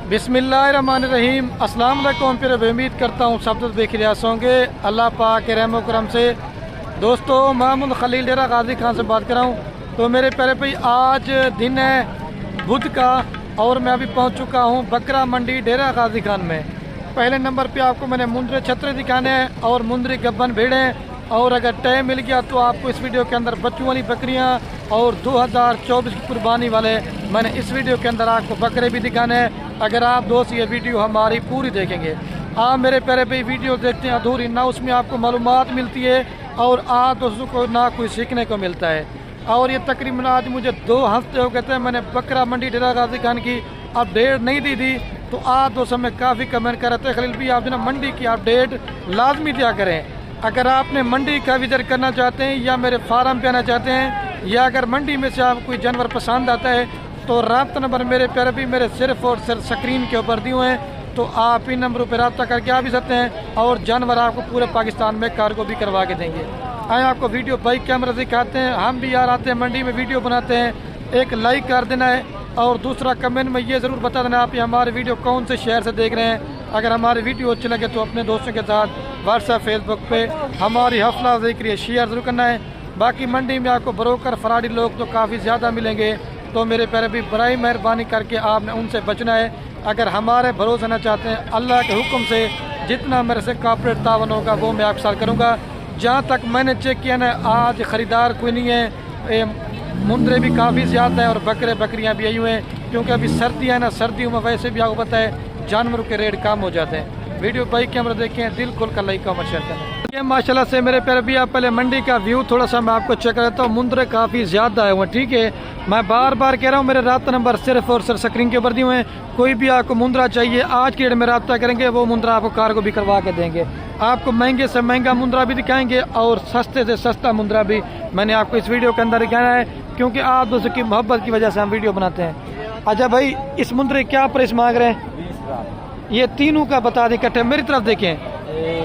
बिस्मिल्लाहिर्रहमानिर्रहीम। अस्सलाम वालेकुम। फिर उम्मीद करता हूँ सब तो देख रियास होंगे अल्लाह पाक के रहमो करम से। दोस्तों, महमूद खलील डेरा गाजी खान से बात कर रहा हूँ। तो मेरे प्यारे भाई, आज दिन है बुध का और मैं अभी पहुँच चुका हूँ बकरा मंडी डेरा गाजी खान में। पहले नंबर पे आपको मैंने मुंदरी छतरे दिखाने हैं और मुंदरी गब्बन भेड़ें, और अगर टाइम मिल गया तो आपको इस वीडियो के अंदर बच्चों वाली बकरियां और 2024 की कुर्बानी वाले मैंने इस वीडियो के अंदर आपको बकरे भी दिखाने हैं। अगर आप दोस्त ये वीडियो हमारी पूरी देखेंगे, आप मेरे प्यारे भाई वीडियो देखते हैं अधूरी ना, उसमें आपको मालूमात मिलती है और आप दोस्तों को ना कोई सीखने को मिलता है। और ये तकरीबन आज मुझे 2 हफ्ते हो गए थे, मैंने बकरा मंडी डेरा गाजी खान की अपडेट नहीं दी थी। तो आप दोस्तों में काफ़ी कमेंट कर रहे थे खलील भी आप जो ना मंडी की अपडेट लाजमी दिया करें। अगर आपने मंडी का विजिट करना चाहते हैं या मेरे फार्म पे आना चाहते हैं, या अगर मंडी में से आपको कोई जानवर पसंद आता है तो रब्ता नंबर मेरे प्यारे भी मेरे सिर्फ और सिर्फ स्क्रीन के ऊपर दिए हुए हैं। तो आप इन नंबरों पर रब्ता करके आ भी सकते हैं और जानवर आपको पूरे पाकिस्तान में कार्गो भी करवा के देंगे। आए आपको वीडियो बाइक कैमरा दिखाते हैं। हम भी यार आते हैं मंडी में वीडियो बनाते हैं, एक लाइक कर देना है और दूसरा कमेंट में ये ज़रूर बता देना आप ये हमारे वीडियो कौन से शहर से देख रहे हैं। अगर हमारे वीडियो अच्छे लगे तो अपने दोस्तों के साथ व्हाट्सएप फेसबुक पे हमारी हौसला अफजाई के लिए शेयर ज़रूर करना है। बाकी मंडी में आपको ब्रोकर फराडी लोग तो काफ़ी ज़्यादा मिलेंगे, तो मेरे प्यारे भी बड़ी मेहरबानी करके आपने उनसे बचना है। अगर हमारे भरोसे ना चाहते हैं, अल्लाह के हुक्म से जितना मेरे से कॉर्पोरेट तावन होगा वो मैं आपके साथ करूँगा। जहाँ तक मैंने चेक किया ना, आज ख़रीदार कोई नहीं है, मुंदरे भी काफ़ी ज़्यादा है और बकरे बकरियाँ भी आई हुए हैं, क्योंकि अभी सर्दियाँ है ना, सर्दियों में वैसे भी आपको पता है जानवरों के रेट कम हो जाते हैं। वीडियो बाइक कैमरा देखें, दिल खोल कर लाइक कमेंट शेयर करें। ये माशाल्लाह से मेरे प्यारे भी आप पहले मंडी का व्यू थोड़ा सा मैं आपको चेक करता हूँ। मुंदरे काफ़ी ज़्यादा है वो, ठीक है। मैं बार बार कह रहा हूँ मेरे रब्ता नंबर सिर्फ और सिर्फ स्क्रीन के ऊपर दिए हुए हैं। कोई भी आपको मुंदरा चाहिए आज के डेट में रब्ता करेंगे, वो मुंदरा आपको कार्गो भी करवा के देंगे। आपको महंगे से महंगा मुंदरा भी दिखाएंगे और सस्ते से सस्ता मुंदरा भी मैंने आपको इस वीडियो के अंदर दिखाया है, क्योंकि आप दोस्तों की मोहब्बत की वजह से हम वीडियो बनाते हैं। अच्छा भाई, इस मुंदरे क्या प्राइस मांग रहे हैं? ये तीनों का बता दें इकट्ठे, मेरी तरफ देखें।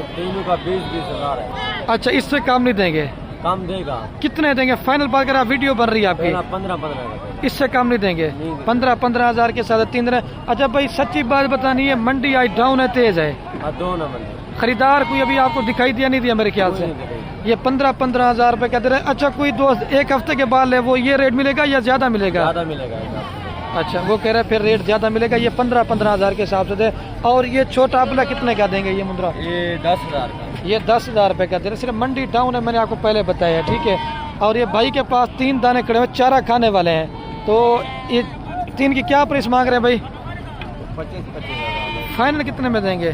तीनों का 20-20 हज़ार है। अच्छा, इससे कम नहीं देंगे? कम देगा। कितने देंगे फाइनल बात करें? वीडियो बन रही है आपकी। 15-15 इससे कम नहीं देंगे? 15-15 हज़ार के साथ 3 दिन। अच्छा भाई, सच्ची बात बतानी है, मंडी आज डाउन है, तेज है, दोनों खरीदार कोई अभी आपको दिखाई दिया नहीं दिया मेरे ख्याल से। ये 15-15 हज़ार रुपये का दे रहे। अच्छा, कोई दोस्त एक हफ्ते के बाद ले वो ये रेट मिलेगा या ज़्यादा मिलेगा? ज़्यादा मिलेगा। अच्छा, वो कह रहे हैं फिर रेट ज़्यादा मिलेगा। ये 15-15 हज़ार के हिसाब से दे। और ये छोटा अपला कितने का देंगे ये मुंदरा? ये 10 हज़ार का। ये 10 हज़ार रुपये का दे रहे। सिर्फ मंडी डाउन है, मैंने आपको पहले बताया, ठीक है। और ये भाई के पास 3 दाने खड़े हुए चारा खाने वाले हैं, तो ये 3 की क्या प्राइस मांग रहे हैं भाई? 25-25 हज़ार। फाइनल कितने में देंगे?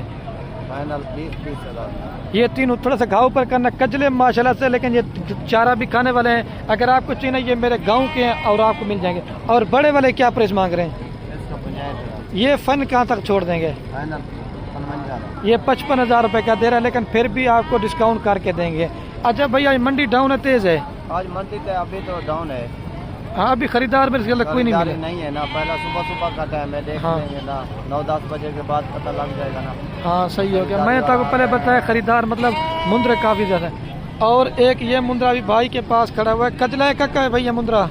फाइनल 20-20 हज़ार। ये तीनों थोड़ा सा घाव पर करना कजले माशाल्लाह से, लेकिन ये चारा भी खाने वाले हैं। अगर आपको चाहिए ये मेरे गांव के हैं और आपको मिल जाएंगे। और बड़े वाले क्या प्राइस मांग रहे हैं? ये फन कहाँ तक छोड़ देंगे? ये 55 हज़ार रुपये का दे रहा है, लेकिन फिर भी आपको डिस्काउंट करके देंगे। अच्छा भैया, मंडी डाउन है, तेज है आज मंडी तो अभी तो डाउन है। हाँ, अभी खरीदार मेरे ख्याल कोई नहीं मिले। नहीं है ना, पहला सुबह का टाइम है, देख लेंगे ना, 9-10 बजे के बाद पता लग जाएगा ना। हाँ, सही हो गया। मैंने तो आपको पहले बताया खरीदार मतलब मुंदरे काफ़ी ज़्यादा है। और एक ये मुंदरा भी भाई के पास खड़ा हुआ है, कजला है का है भैया मुंदरा?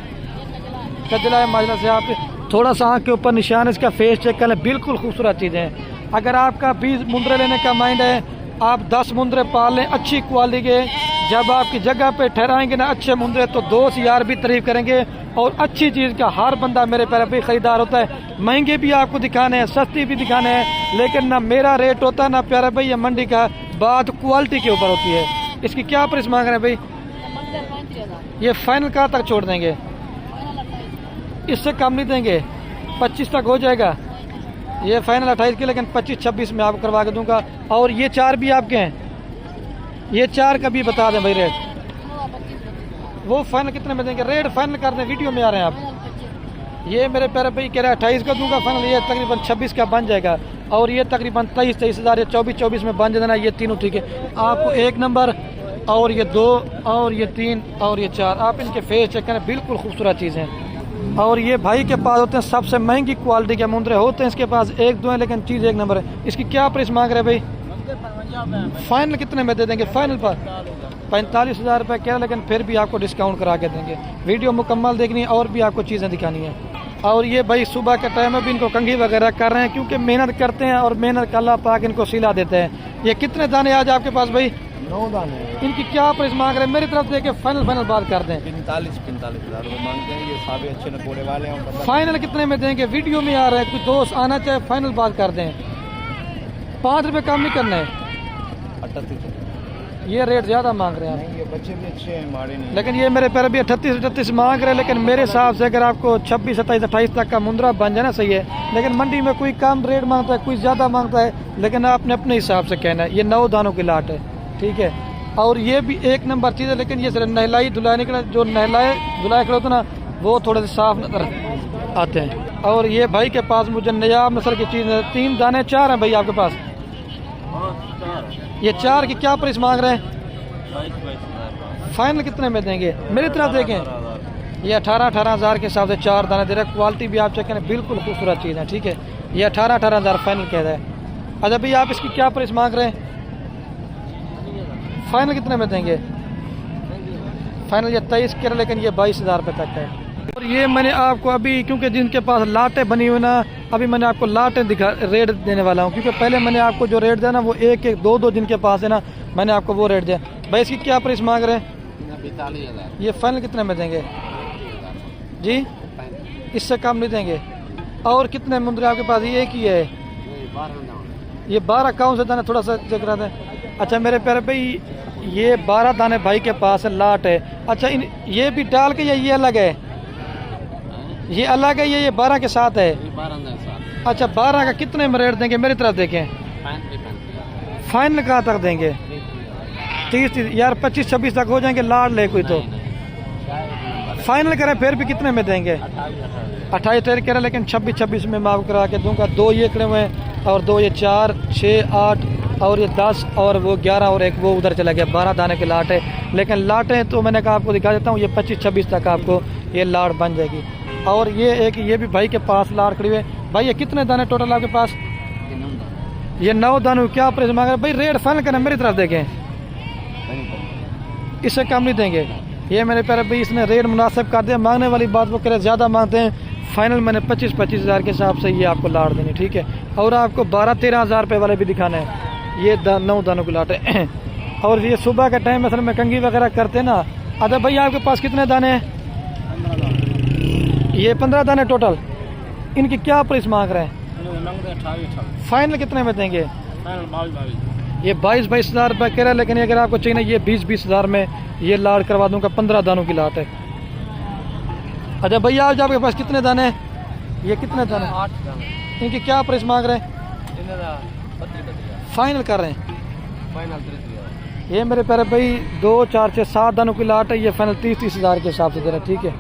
कजला है माशाल्लाह से। आप थोड़ा सा आँख के ऊपर निशान है, इसका फेस चेक कर लें, बिल्कुल खूबसूरत चीज़ें हैं। अगर आपका 20 मुंदरे लेने का माइंड है, आप 10 मुंदरे पाल लें अच्छी क्वालिटी के। जब आपकी जगह पे ठहराएंगे ना अच्छे मुंदरे, तो दोस्त यार भी तारीफ करेंगे। और अच्छी चीज़ का हर बंदा मेरे प्यारे भी खरीदार होता है। महंगे भी आपको दिखाने हैं, सस्ती भी दिखाने हैं, लेकिन ना मेरा रेट होता है ना प्यारे भाई ये मंडी का, बात क्वालिटी के ऊपर होती है। इसकी क्या प्राइस मांग रहे हैं भाई? ये फाइनल कहाँ तक छोड़ देंगे? इससे कम नहीं देंगे? 25 तक हो जाएगा। ये फाइनल 28 की, लेकिन 25-26 में आपको करवा के दूंगा। और ये 4 भी आपके हैं? ये 4 का भी बता दें भाई रेट। वो फाइनल कितने में देंगे? रेट फाइनल कर दें, वीडियो में आ रहे हैं आप। ये मेरे प्यारे भाई कह रहा है 28 का दूंगा फाइनल, ये तकरीबन 26 का बन जाएगा। और ये तकरीबन 23 हज़ार या 24 में बन जाना। ये तीनों ठीक है। आपको 1 नंबर और ये 2 और ये 3 और ये 4, आप इनके फेस चेक करें, बिल्कुल खूबसूरत चीज़ें। और ये भाई के पास होते हैं सबसे महंगी क्वालिटी के मुंदरे होते हैं, इसके पास 1-2 हैं, लेकिन चीज़ 1 नंबर है। इसकी क्या प्राइस मांग रहे हैं भाई? फाइनल कितने में दे देंगे? फाइनल पर 45 हज़ार रुपये कह, लेकिन फिर भी आपको डिस्काउंट करा के देंगे। वीडियो मुकम्मल देखनी है और भी आपको चीज़ें दिखानी है। और ये भाई सुबह के टाइम में भी इनको कंघी वगैरह कर रहे हैं क्योंकि मेहनत करते हैं और मेहनत का अल्लाह पाक इनको सिला देते हैं। ये कितने दाने आज आपके पास भाई? 9 दाने। इनकी क्या प्राइस मांग रहे हैं? मेरी तरफ से फाइनल बात कर दें। 45 हज़ार रुपये मांगते हैं। ये साबे अच्छे नकोड़े वाले हैं। फाइनल कितने में देंगे? वीडियो में आ रहा है, कुछ दोस्त आना चाहे फाइनल बात कर दें। 5 रुपये कम नहीं करना है। 38 ये रेट ज़्यादा मांग रहे हैं। ये बच्चे भी अच्छे हैं, मारे नहीं। लेकिन ये मेरे पैर भी 38 मांग रहे हैं। लेकिन मेरे हिसाब से अगर आपको 26, 27, 28 तक का मुंद्रा बन जाए ना सही है। लेकिन मंडी में कोई कम रेट मांगता है, कोई ज़्यादा मांगता है, लेकिन आपने अपने हिसाब से कहना है। ये 9 दानों की लाट है, ठीक है। और ये भी एक नंबर चीज़ है। लेकिन ये सिर्फ नहलाई धुलाने के लिए, जो नहलाए धुलाए खड़े होते ना, वो थोड़े से साफ नजर आते हैं। और ये भाई के पास मुझे नयाब नस्ल की चीज़ है। 3 दाने 4 हैं भाई आपके पास। ये 4 की क्या प्राइस मांग रहे हैं? फाइनल कितने में देंगे? मेरी तरफ देखें, ये 18 हज़ार के हिसाब से 4 दाने दे रहे हैं। क्वालिटी भी आप चेक करें, बिल्कुल खूबसूरत चीज़ है, ठीक है। ये 18 हज़ार फाइनल कह रहा है। अच्छा भाई आप इसकी क्या प्राइस मांग रहे हैं? फाइनल कितने में देंगे? फाइनल ये 23 कह रहे, लेकिन ये 22 हज़ार रुपये तक है। और ये मैंने आपको अभी, क्योंकि जिनके पास लाटें बनी हुई ना, अभी मैंने आपको लाटें दिखा रेट देने वाला हूँ। क्योंकि पहले मैंने आपको जो रेट दिया ना, वो 1-1, 2-2 जिनके पास है ना, मैंने आपको वो रेट दिया। भाई इसकी क्या प्राइस मांग रहे हैं? 42 हज़ार। ये फाइनल कितने में देंगे जी? इससे कम नहीं देंगे। और कितने मुंद्रे आपके पास? ये एक ही है। ये 12 कौन से दाने? थोड़ा सा चेक करा दें। अच्छा मेरे प्यारे भाई, ये 12 दाने भाई के पास लाट है। अच्छा ये भी डाल के या ये अलग है? ये अलग है, ये 12 के साथ है। 12 अच्छा 12 का कितने में रेट देंगे? मेरी तरफ देखें, फाइनल कहाँ तक देंगे? 30 यार 25-26 तक हो जाएंगे। लाड़ ले कोई तो फाइनल करें, फिर भी कितने में देंगे? 28 कह रहे, लेकिन 26 में माफ करा के दूंगा। 2 ये खड़े हुए हैं और 2 ये 4, 6, 8 और ये 10 और वो 11 और एक वो उधर चला गया। 12 दाने के लाट है। लेकिन लाटें तो मैंने कहा आपको दिखा देता हूँ, ये 25-26 तक आपको ये लाड़ बन जाएगी। और ये एक ये भी भाई के पास लाड़ खड़ी हुई है। भाई ये कितने दाने टोटल आपके पास? ये 9 दानों। क्या प्राइस मांग रहे हैं भाई? रेट फाइनल करना, मेरी तरफ देखें, इससे कम नहीं देंगे। ये मेरे प्यारे भाई इसने रेट मुनासिब कर दिया। मांगने वाली बात वो करे, ज़्यादा मांगते हैं। फाइनल मैंने 25 हज़ार के हिसाब से ये आपको लाड़ देनी, ठीक है। और आपको 12-13 हज़ार रुपये वाले भी दिखाने हैं। ये 9 दानों की लाट है। और ये सुबह के टाइम असल में कंघी वगैरह करते ना। अच्छा भाई आपके पास कितने दाने हैं? ये 15 दाने टोटल। इनकी क्या प्राइस मांग रहे हैं? फाइनल कितने में देंगे? ये 22 हज़ार रुपये कह रहा है। लेकिन अगर आपको चाहिए ना, ये 20 हज़ार में ये लाड़ करवा दूंगा। 15 दानों की लाट है। अच्छा भैया आज आपके पास कितने दाने हैं? ये कितने दाने? 8 दाने। इनकी क्या प्राइस मांग रहे हैं? फाइनल कर रहे हैं। ये मेरे प्यारे भाई 2, 4, 6, 7 दानों की लाट है। ये फाइनल 30 हज़ार के हिसाब से दे रहा है, ठीक है।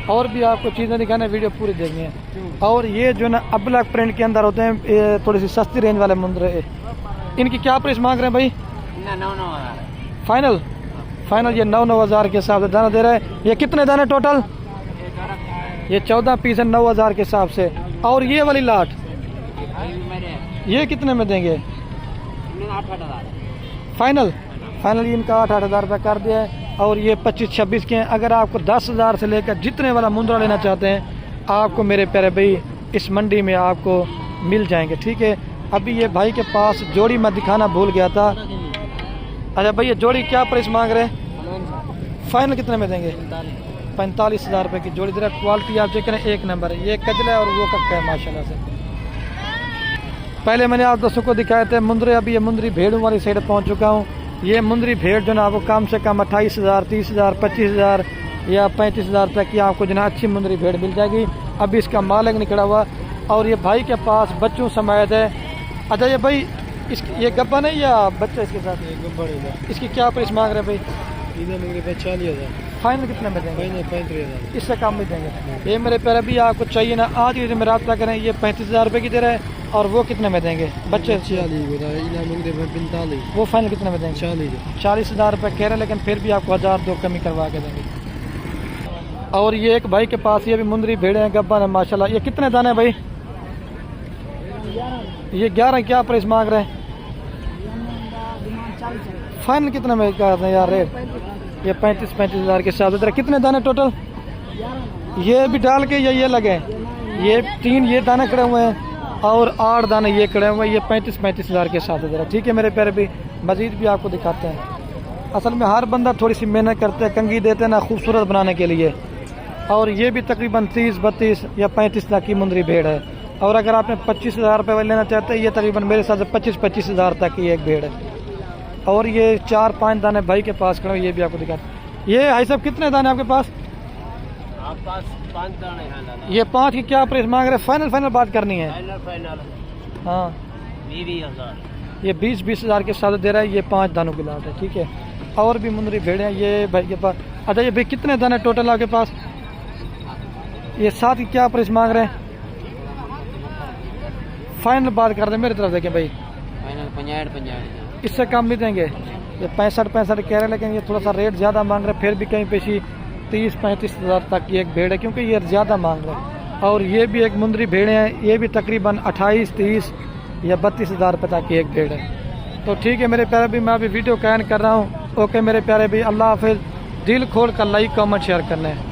और भी आपको चीज़ें दिखाना है, वीडियो पूरी देखनी है। और ये जो ना अब्लक प्रिंट के अंदर होते हैं, ये थोड़ी सी सस्ती रेंज वाले मुंद्रे, इनकी क्या प्राइस मांग रहे हैं भाई? 9 फाइनल ये 9 हज़ार के हिसाब से दाना दे रहा है। ये कितने दाने टोटल? ये 14 पीस है 9 हज़ार के हिसाब से। और ये वाली लाट ये कितने में देंगे? फाइनल इनका 8 हज़ार रुपये कर दिया है। और ये 25-26 के हैं। अगर आपको 10 हज़ार से लेकर जितने वाला मुंद्रा लेना चाहते हैं, आपको मेरे प्यारे भाई इस मंडी में आपको मिल जाएंगे, ठीक है। अभी ये भाई के पास जोड़ी मैं दिखाना भूल गया था। अच्छा भाई ये जोड़ी क्या प्राइस मांग रहे हैं? फाइनल कितने में देंगे? 45 हज़ार रुपये की जोड़ी दे रहा है। क्वालिटी आप चेक करें, एक नंबर है। ये कजला है और वो कक्का है माशाल्लाह से। पहले मैंने आप दोस्तों को दिखाए थे मुंद्रे। अभी ये मुंद्री भेड़ों वाली साइड पहुँच चुका हूँ। ये मुंद्री भेड़ जो ना आपको कम से कम 28 हज़ार, 30 हज़ार, 25 हज़ार या 35 हज़ार तक की आपको जो ना अच्छी मुंद्री भेड़ मिल जाएगी। अभी इसका मालिक निकला हुआ और ये भाई के पास बच्चों समेत है। अच्छा ये भाई ये गब्बा नहीं या बच्चा इसके साथ? इसकी क्या प्राइस मांग रहे हैं भाई? 40 हज़ार। फाइनल कितने में देंगे? 35 हज़ार। इससे कम नहीं देंगे। ये मेरे प्यारे भी आपको चाहिए ना, आज ही में रब्ता करें। ये 35 हज़ार रुपये की दे रहा है। और वो कितने में देंगे बच्चे? 40। वो फाइनल कितने में देंगे? 40 हज़ार रुपये कह रहे हैं। लेकिन फिर भी आपको 1000-2 कमी करवा के देंगे। और ये एक भाई के पास ये भी मुंद्री भेड़े हैं, गब्बा है माशाल्लाह। ये कितने दाने भाई? ये 11। क्या प्राइस मांग रहे हैं? फाइनल कितने में कर रहे हैं यार रेट? ये 35 हज़ार के हिसाब से। कितने दाने टोटल? ये भी डाल के ये लगे हैं। ये 3 ये दाने खड़े हुए हैं और 8 दाने ये खड़े हुए हैं। ये 35 हज़ार के साथ है। ठीक है मेरे प्यारे भी, मज़ीद भी आपको दिखाते हैं। असल में हर बंदा थोड़ी सी मेहनत करते हैं, कंगी देते हैं ना खूबसूरत बनाने के लिए। और ये भी तकरीबन 30, 32 या 35 तक की मुंदरी भेड़ है। और अगर आपने 25 हज़ार रुपये लेना चाहते हैं, ये तकरीबन मेरे हिसाब से 25 हज़ार तक की एक भेड़ है। और ये 4-5 दाने भाई के पास खड़े, ये भी आपको दिखाते। ये भाई साहब कितने दाने आपके पास? आप पास 5 दाने हैं। ये 5 की क्या प्राइस मांग रहे हैं? फाइनल बात करनी है। फाइनल हाँ 20,000। ये 20 हज़ार के साथ दे रहा है। ये 5 दानों की लाट है। ठीक है, और भी मुंदरी भेड़े हैं ये भाई के पास। अच्छा ये भाई कितने दाने टोटल आपके पास? ये 7 की क्या प्राइस मांग रहे हैं? फाइनल बात कर रहे हैं मेरी तरफ देखें भाई, फाइनल 65। इससे कम नहीं देंगे। ये 65 कह रहे हैं, लेकिन ये थोड़ा सा रेट ज़्यादा मांग रहे हैं। फिर भी कहीं पेशी 30-35 हज़ार तक की एक भेड़ है, क्योंकि ये ज़्यादा मांग रहे हैं। और ये भी एक मुंदरी भेड़ है, ये भी तकरीबन 28, 30 या 32 हज़ार रुपये तक की एक भेड़ है। तो ठीक है मेरे प्यारे भी, मैं अभी वीडियो कैन कर रहा हूँ। ओके मेरे प्यारे भी, अल्लाह हाफिज़। दिल खोल कर लाइक कमेंट शेयर करना है।